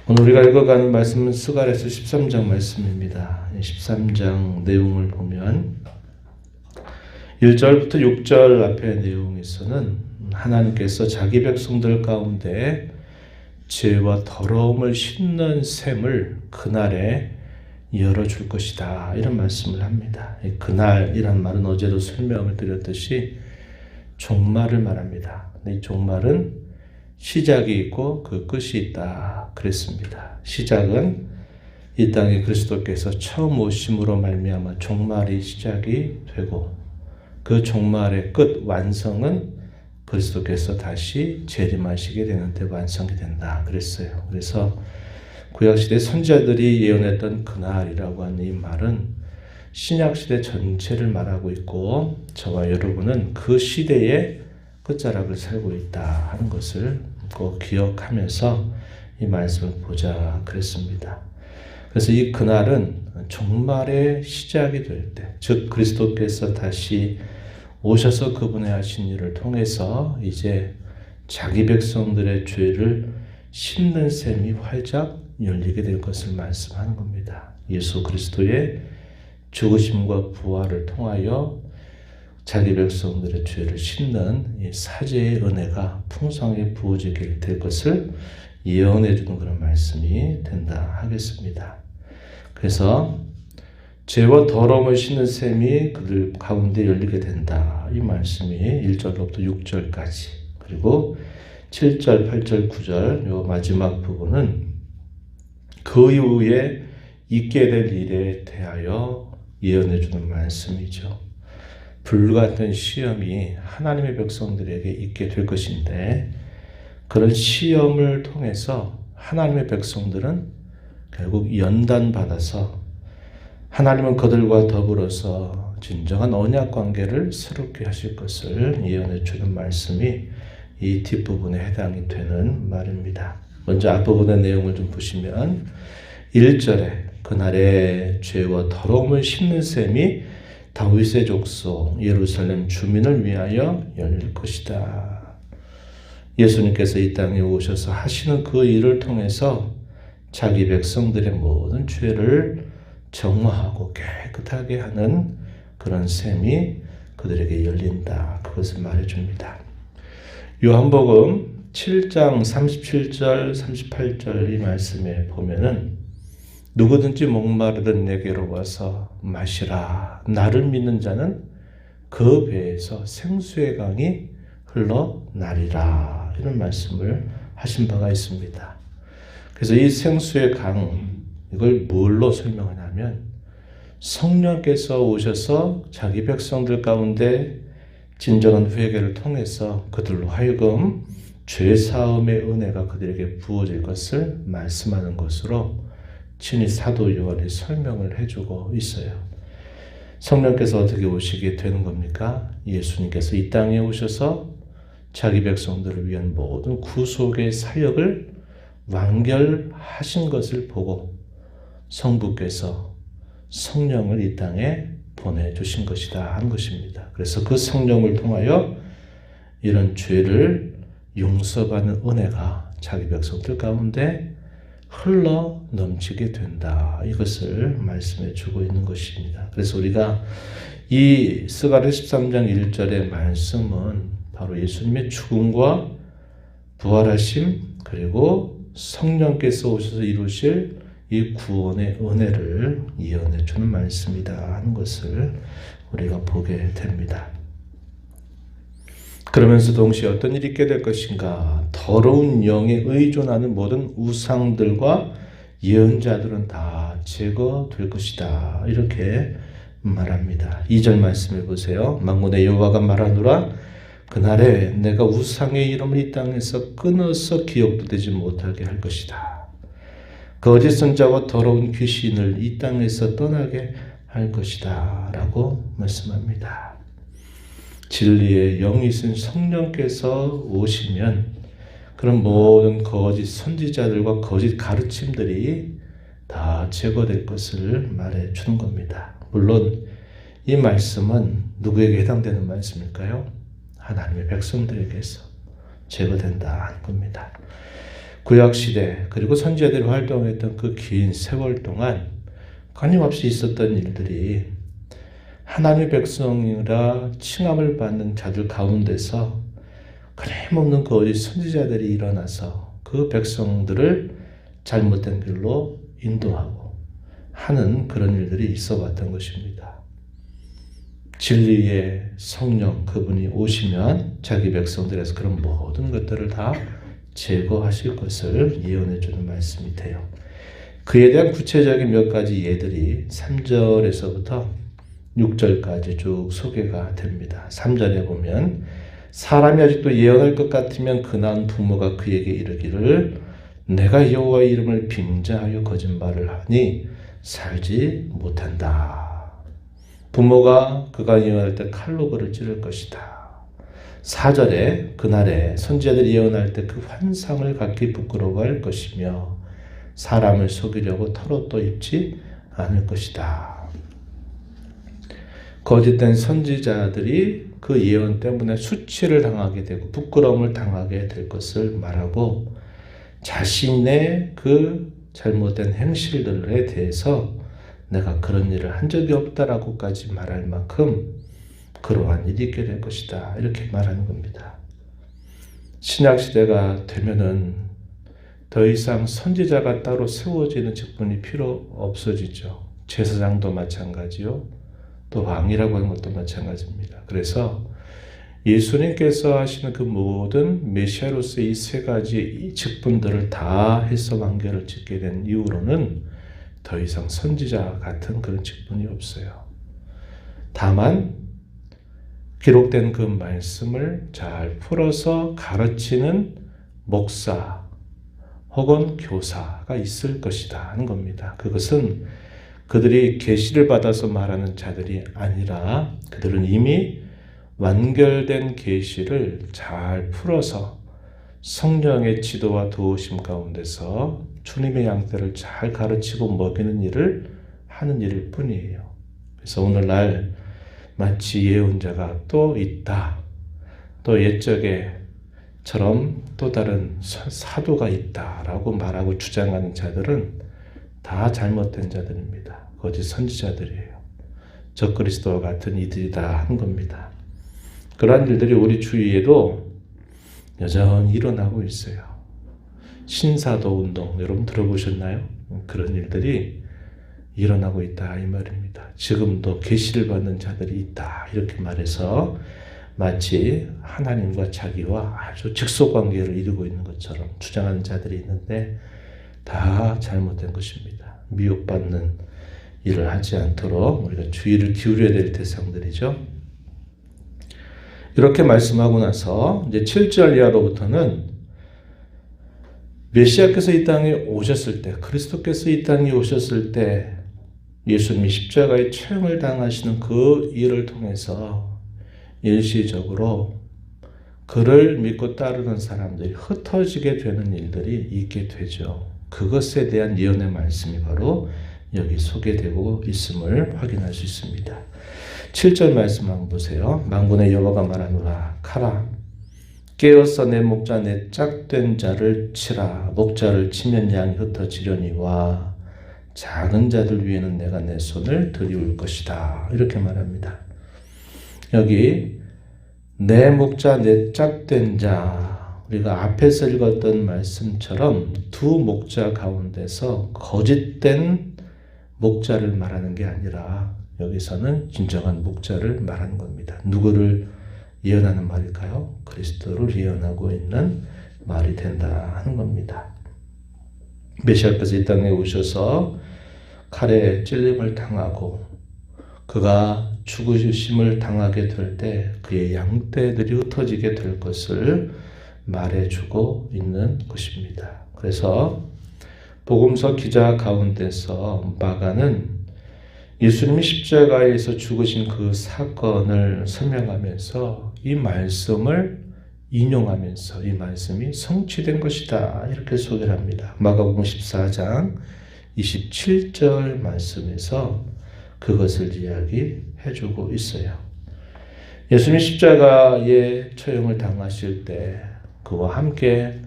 오늘 우리가 읽어가는 말씀은 스가랴서 13장 말씀입니다. 13장 내용을 보면 1절부터 6절 앞의 내용에서는 하나님께서 자기 백성들 가운데 죄와 더러움을 씻는 셈을 그날에 열어줄 것이다, 이런 말씀을 합니다. 그날이란 말은 어제도 설명을 드렸듯이 종말을 말합니다. 이 종말은 시작이 있고 그 끝이 있다 그랬습니다. 시작은 이 땅에 그리스도께서 처음 오심으로 말미암아 종말이 시작이 되고, 그 종말의 끝 완성은 그리스도께서 다시 재림하시게 되는데 완성이 된다 그랬어요. 그래서 구약시대 선지자들이 예언했던 그날이라고 하는 이 말은 신약시대 전체를 말하고 있고, 저와 여러분은 그 시대의 끝자락을 살고 있다 하는 것을 꼭 기억하면서 이 말씀을 보자 그랬습니다. 그래서 이 그날은 종말의 시작이 될 때, 즉 그리스도께서 다시 오셔서 그분의 하신 일을 통해서 이제 자기 백성들의 죄를 씻는 셈이 활짝 열리게 될 것을 말씀하는 겁니다. 예수 그리스도의 죽으심과 부활을 통하여 자기 백성들의 죄를 씻는 이 사죄의 은혜가 풍성하게 부어지게 될 것을 예언해 주는 그런 말씀이 된다 하겠습니다. 그래서 죄와 더러움을 씻는 셈이 그들 가운데 열리게 된다, 이 말씀이 1절부터 6절까지, 그리고 7절, 8절, 9절 요 마지막 부분은 그 이후에 있게 될 일에 대하여 예언해 주는 말씀이죠. 불같은 시험이 하나님의 백성들에게 있게 될 것인데, 그런 시험을 통해서 하나님의 백성들은 결국 연단받아서 하나님은 그들과 더불어서 진정한 언약 관계를 새롭게 하실 것을 예언해 주는 말씀이 이 뒷부분에 해당이 되는 말입니다. 먼저 앞부분의 내용을 좀 보시면 1절에 그날의 죄와 더러움을 씻는 셈이 다윗의 족속 예루살렘 주민을 위하여 열릴 것이다. 예수님께서 이 땅에 오셔서 하시는 그 일을 통해서 자기 백성들의 모든 죄를 정화하고 깨끗하게 하는 그런 셈이 그들에게 열린다, 그것을 말해줍니다. 요한복음 7장 37절 38절 이 말씀에 보면은 누구든지 목마르든 내게로 와서 마시라. 나를 믿는 자는 그 배에서 생수의 강이 흘러나리라, 이런 말씀을 하신 바가 있습니다. 그래서 이 생수의 강, 이걸 뭘로 설명하냐면 성령께서 오셔서 자기 백성들 가운데 진정한 회개를 통해서 그들로 하여금 죄사함의 은혜가 그들에게 부어질 것을 말씀하는 것으로 친히 사도 요한이 설명을 해주고 있어요. 성령께서 어떻게 오시게 되는 겁니까? 예수님께서 이 땅에 오셔서 자기 백성들을 위한 모든 구속의 사역을 완결하신 것을 보고 성부께서 성령을 이 땅에 보내주신 것이다 하는 것입니다. 그래서 그 성령을 통하여 이런 죄를 용서받는 은혜가 자기 백성들 가운데 흘러 넘치게 된다, 이것을 말씀해 주고 있는 것입니다. 그래서 우리가 이 스가랴 13장 1절의 말씀은 바로 예수님의 죽음과 부활하심, 그리고 성령께서 오셔서 이루실 이 구원의 은혜를 예언해 주는 말씀이다 하는 것을 우리가 보게 됩니다. 그러면서 동시에 어떤 일이 있게 될 것인가? 더러운 영에 의존하는 모든 우상들과 예언자들은 다 제거될 것이다, 이렇게 말합니다. 2절 말씀해 보세요. 만군의 여호와가 말하노라. 그날에 내가 우상의 이름을 이 땅에서 끊어서 기억도 되지 못하게 할 것이다. 거짓 선자와 더러운 귀신을 이 땅에서 떠나게 할 것이다 라고 말씀합니다. 진리의 영이신 성령께서 오시면 그런 모든 거짓 선지자들과 거짓 가르침들이 다 제거될 것을 말해 주는 겁니다. 물론 이 말씀은 누구에게 해당되는 말씀일까요? 하나님의 백성들에게서 제거된다 하는 겁니다. 구약시대 그리고 선지자들이 활동했던 그 긴 세월 동안 끊임없이 있었던 일들이 하나님의 백성이라 칭함을 받는 자들 가운데서 끊임없는 그 어린 선지자들이 일어나서 그 백성들을 잘못된 길로 인도하고 하는 그런 일들이 있어 왔던 것입니다. 진리의 성령 그분이 오시면 자기 백성들에서 그런 모든 것들을 다 제거하실 것을 예언해 주는 말씀이 돼요. 그에 대한 구체적인 몇 가지 예들이 3절에서부터 6절까지 쭉 소개가 됩니다. 3절에 보면 사람이 아직도 예언할 것 같으면 그 낳은 부모가 그에게 이르기를 내가 여호와의 이름을 빙자하여 거짓말을 하니 살지 못한다. 부모가 그가 예언할 때 칼로 그를 찌를 것이다. 4절에 그날에 선지자들이 예언할 때 그 환상을 갖기 부끄러워할 것이며 사람을 속이려고 털옷도 입지 않을 것이다. 거짓된 선지자들이 그 예언 때문에 수치를 당하게 되고 부끄러움을 당하게 될 것을 말하고 자신의 그 잘못된 행실들에 대해서 내가 그런 일을 한 적이 없다라고까지 말할 만큼 그러한 일이 있게 될 것이다. 이렇게 말하는 겁니다. 신약시대가 되면은 더 이상 선지자가 따로 세워지는 직분이 필요 없어지죠. 제사장도 마찬가지요. 또 왕이라고 하는 것도 마찬가지입니다. 그래서 예수님께서 하시는 그 모든 메시아로서의 이 세 가지 직분들을 다 해서 완결을 짓게 된 이후로는 더 이상 선지자 같은 그런 직분이 없어요. 다만 기록된 그 말씀을 잘 풀어서 가르치는 목사 혹은 교사가 있을 것이다 하는 겁니다. 그것은 그들이 계시를 받아서 말하는 자들이 아니라 그들은 이미 완결된 계시를 잘 풀어서 성령의 지도와 도우심 가운데서 주님의 양떼를 잘 가르치고 먹이는 일을 하는 일일 뿐이에요. 그래서 오늘날 마치 예언자가 또 있다. 또 옛적에처럼 또 다른 사도가 있다라고 말하고 주장하는 자들은 다 잘못된 자들입니다. 거짓 선지자들이에요. 적그리스도와 같은 이들이다 하는 겁니다. 그러한 일들이 우리 주위에도 여전히 일어나고 있어요. 신사도 운동 여러분 들어보셨나요? 그런 일들이 일어나고 있다 이 말입니다. 지금도 계시를 받는 자들이 있다 이렇게 말해서 마치 하나님과 자기와 아주 직속관계를 이루고 있는 것처럼 주장하는 자들이 있는데 다 잘못된 것입니다. 미혹받는 일을 하지 않도록 우리가 주의를 기울여야 될 대상들이죠. 이렇게 말씀하고 나서 이제 7절 이하로부터는 메시아께서 이 땅에 오셨을 때, 그리스도께서 이 땅에 오셨을 때 예수님이 십자가의 체형을 당하시는 그 일을 통해서 일시적으로 그를 믿고 따르는 사람들이 흩어지게 되는 일들이 있게 되죠. 그것에 대한 예언의 말씀이 바로 여기 소개되고 있음을 확인할 수 있습니다. 7절 말씀 한번 보세요. 만군의 여호와가 말하노라 가라 깨어서 내 목자 내 짝된 자를 치라 목자를 치면 양이 흩어지려니와 작은 자들 위에는 내가 내 손을 들이울 것이다. 이렇게 말합니다. 여기 내 목자 내 짝된 자 우리가 앞에서 읽었던 말씀처럼 두 목자 가운데서 거짓된 목자를 말하는 게 아니라 여기서는 진정한 목자를 말하는 겁니다. 누구를 예언하는 말일까요? 그리스도를 예언하고 있는 말이 된다 하는 겁니다. 메시아께서 이 땅에 오셔서 칼에 찔림을 당하고 그가 죽으심을 당하게 될 때 그의 양떼들이 흩어지게 될 것을 말해주고 있는 것입니다. 그래서 복음서 기자 가운데서 마가는 예수님이 십자가에서 죽으신 그 사건을 설명하면서 이 말씀을 인용하면서 이 말씀이 성취된 것이다 이렇게 소개를 합니다. 마가복음 14장 27절 말씀에서 그것을 이야기해주고 있어요. 예수님 십자가에 처형을 당하실 때 그와 함께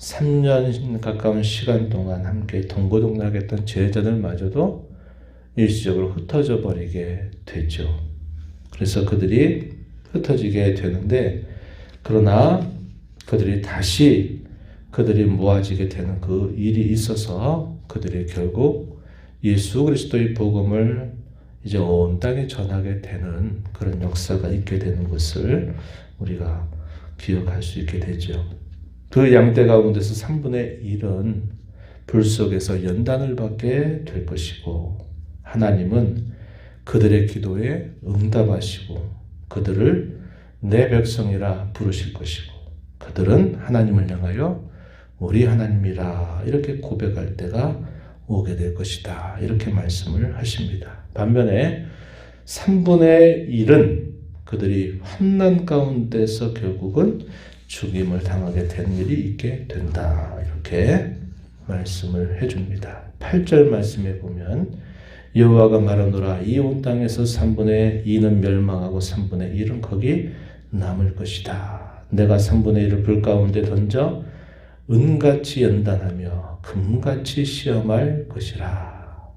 3년 가까운 시간 동안 함께 동고동락했던 제자들마저도 일시적으로 흩어져 버리게 되죠. 그래서 그들이 흩어지게 되는데, 그러나 그들이 다시 모아지게 되는 그 일이 있어서 그들이 결국 예수 그리스도의 복음을 이제 온 땅에 전하게 되는 그런 역사가 있게 되는 것을 우리가 기억할 수 있게 되죠. 그 양떼 가운데서 3분의 1은 불 속에서 연단을 받게 될 것이고, 하나님은 그들의 기도에 응답하시고 그들을 내 백성이라 부르실 것이고, 그들은 하나님을 향하여 우리 하나님이라 이렇게 고백할 때가 오게 될 것이다, 이렇게 말씀을 하십니다. 반면에 3분의 1은 그들이 환난 가운데서 결국은 죽임을 당하게 된 일이 있게 된다, 이렇게 말씀을 해줍니다. 8절 말씀에 보면 여호와가 말하노라, 이 온 땅에서 3분의 2는 멸망하고 3분의 1은 거기 남을 것이다. 내가 3분의 1을 불 가운데 던져 은같이 연단하며 금같이 시험할 것이라.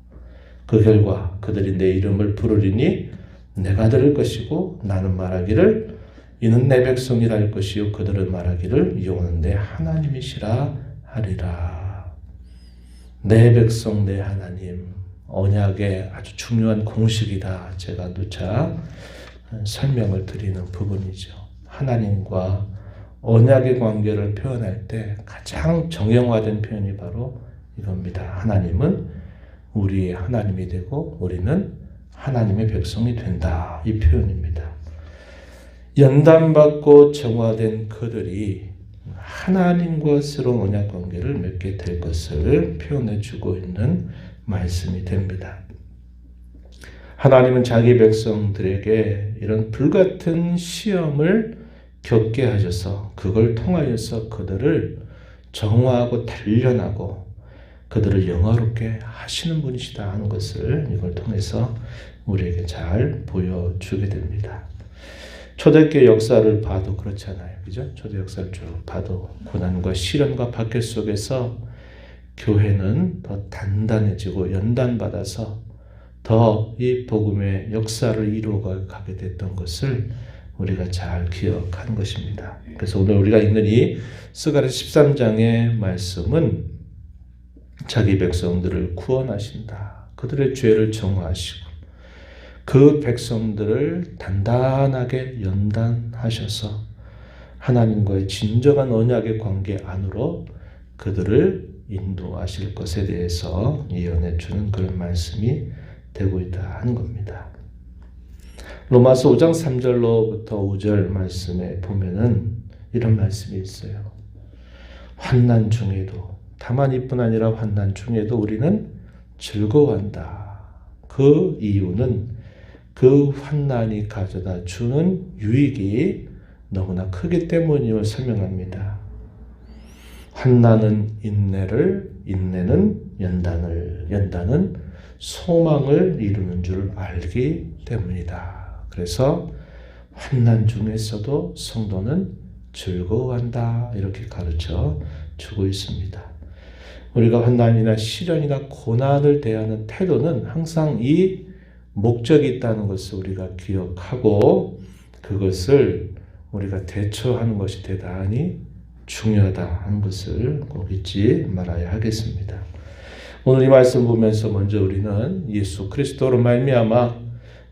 그 결과 그들이 내 이름을 부르리니 내가 들을 것이고, 나는 말하기를 이는 내 백성이라 할 것이요 그들은 말하기를 여호와는 내 하나님이시라 하리라. 내 백성, 내 하나님, 언약의 아주 중요한 공식이다. 제가 누차 설명을 드리는 부분이죠. 하나님과 언약의 관계를 표현할 때 가장 정형화된 표현이 바로 이겁니다. 하나님은 우리의 하나님이 되고 우리는 하나님의 백성이 된다, 이 표현입니다. 연단받고 정화된 그들이 하나님과 새로운 언약 관계를 맺게 될 것을 표현해 주고 있는 말씀이 됩니다. 하나님은 자기 백성들에게 이런 불같은 시험을 겪게 하셔서 그걸 통하여서 그들을 정화하고 단련하고 그들을 영화롭게 하시는 분이시다 하는 것을 이걸 통해서 우리에게 잘 보여주게 됩니다. 초대교회 역사를 봐도 그렇잖아요. 그죠? 초대 역사를 쭉 봐도 고난과 시련과 박해 속에서 교회는 더 단단해지고 연단받아서 더 이 복음의 역사를 이루어가게 됐던 것을 우리가 잘 기억하는 것입니다. 그래서 오늘 우리가 읽는 이 스가랴서 13장의 말씀은 자기 백성들을 구원하신다, 그들의 죄를 정화하시고 그 백성들을 단단하게 연단하셔서 하나님과의 진정한 언약의 관계 안으로 그들을 인도하실 것에 대해서 예언해 주는 그런 말씀이 되고 있다 하는 겁니다. 로마서 5장 3절로부터 5절 말씀에 보면은 이런 말씀이 있어요. 환난 중에도, 다만 이뿐 아니라 환난 중에도 우리는 즐거워한다. 그 이유는 그 환난이 가져다 주는 유익이 너무나 크기 때문임을 설명합니다. 환난은 인내를, 인내는 연단을, 연단은 소망을 이루는 줄 알기 때문이다. 그래서 환난 중에서도 성도는 즐거워한다, 이렇게 가르쳐 주고 있습니다. 우리가 환난이나 시련이나 고난을 대하는 태도는 항상 이 목적이 있다는 것을 우리가 기억하고 그것을 우리가 대처하는 것이 대단히 중요하다 하는 것을 꼭 잊지 말아야 하겠습니다. 오늘 이 말씀 보면서 먼저 우리는 예수 그리스도로 말미암아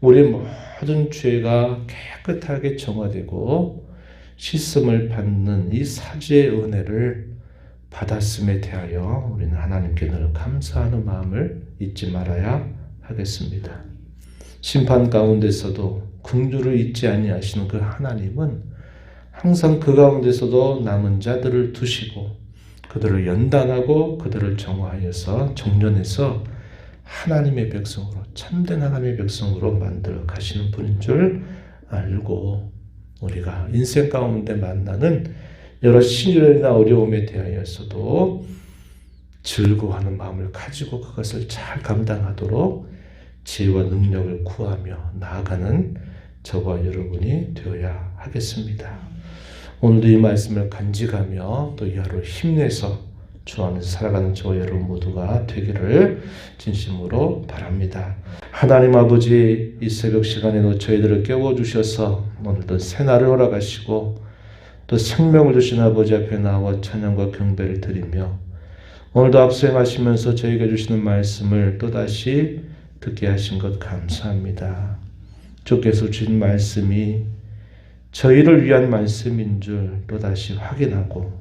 우리의 모든 죄가 깨끗하게 정화되고 씻음을 받는 이 사죄의 은혜를 받았음에 대하여 우리는 하나님께 늘 감사하는 마음을 잊지 말아야 하겠습니다. 심판 가운데서도 긍휼을 잊지 아니하시는 그 하나님은 항상 그 가운데서도 남은 자들을 두시고 그들을 연단하고 그들을 정화하여서 정련해서 하나님의 백성으로, 참된 하나님의 백성으로 만들어 가시는 분인 줄 알고 우리가 인생 가운데 만나는 여러 시련이나 어려움에 대하여서도 즐거워하는 마음을 가지고 그것을 잘 감당하도록 지혜와 능력을 구하며 나아가는 저와 여러분이 되어야 하겠습니다. 오늘도 이 말씀을 간직하며 또 이 하루 힘내서 주 안에서 살아가는 저와 여러분 모두가 되기를 진심으로 바랍니다. 하나님 아버지, 이 새벽 시간에도 저희들을 깨워주셔서 오늘도 새날을 허락하시고 또 생명을 주신 아버지 앞에 나와 찬양과 경배를 드리며 오늘도 앞서 행하시면서 저희에게 주시는 말씀을 또다시 듣게 하신 것 감사합니다. 주께서 주신 말씀이 저희를 위한 말씀인 줄 또다시 확인하고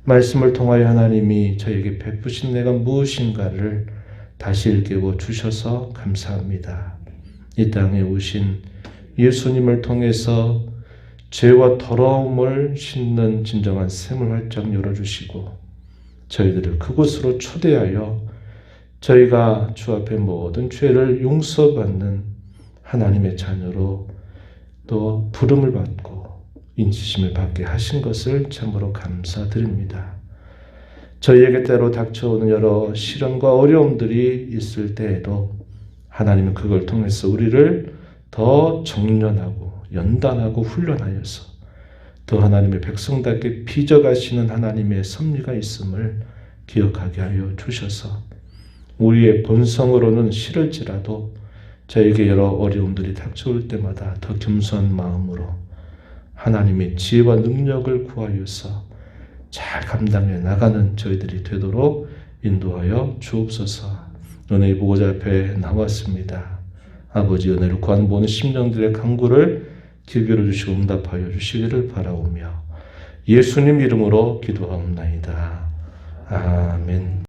말씀을 통하여 하나님이 저에게 베푸신 내가 무엇인가를 다시 일깨워 주셔서 감사합니다. 이 땅에 오신 예수님을 통해서 죄와 더러움을 씻는 진정한 샘을 활짝 열어주시고 저희들을 그곳으로 초대하여 저희가 주 앞에 모든 죄를 용서받는 하나님의 자녀로 또 부름을 받고 인치심을 받게 하신 것을 참으로 감사드립니다. 저희에게 때로 닥쳐오는 여러 시련과 어려움들이 있을 때에도 하나님은 그걸 통해서 우리를 더 정련하고 연단하고 훈련하여서 더 하나님의 백성답게 빚어가시는 하나님의 섭리가 있음을 기억하게 하여 주셔서 우리의 본성으로는 싫을지라도 저에게 여러 어려움들이 닥쳐올 때마다 더 겸손한 마음으로 하나님의 지혜와 능력을 구하여서 잘 감당해 나가는 저희들이 되도록 인도하여 주옵소서. 은혜의 보호자 앞에 나왔습니다. 아버지, 은혜를 구하는 모든 심령들의 간구를 기울여 주시고 응답하여 주시기를 바라오며 예수님 이름으로 기도하옵나이다. 아멘.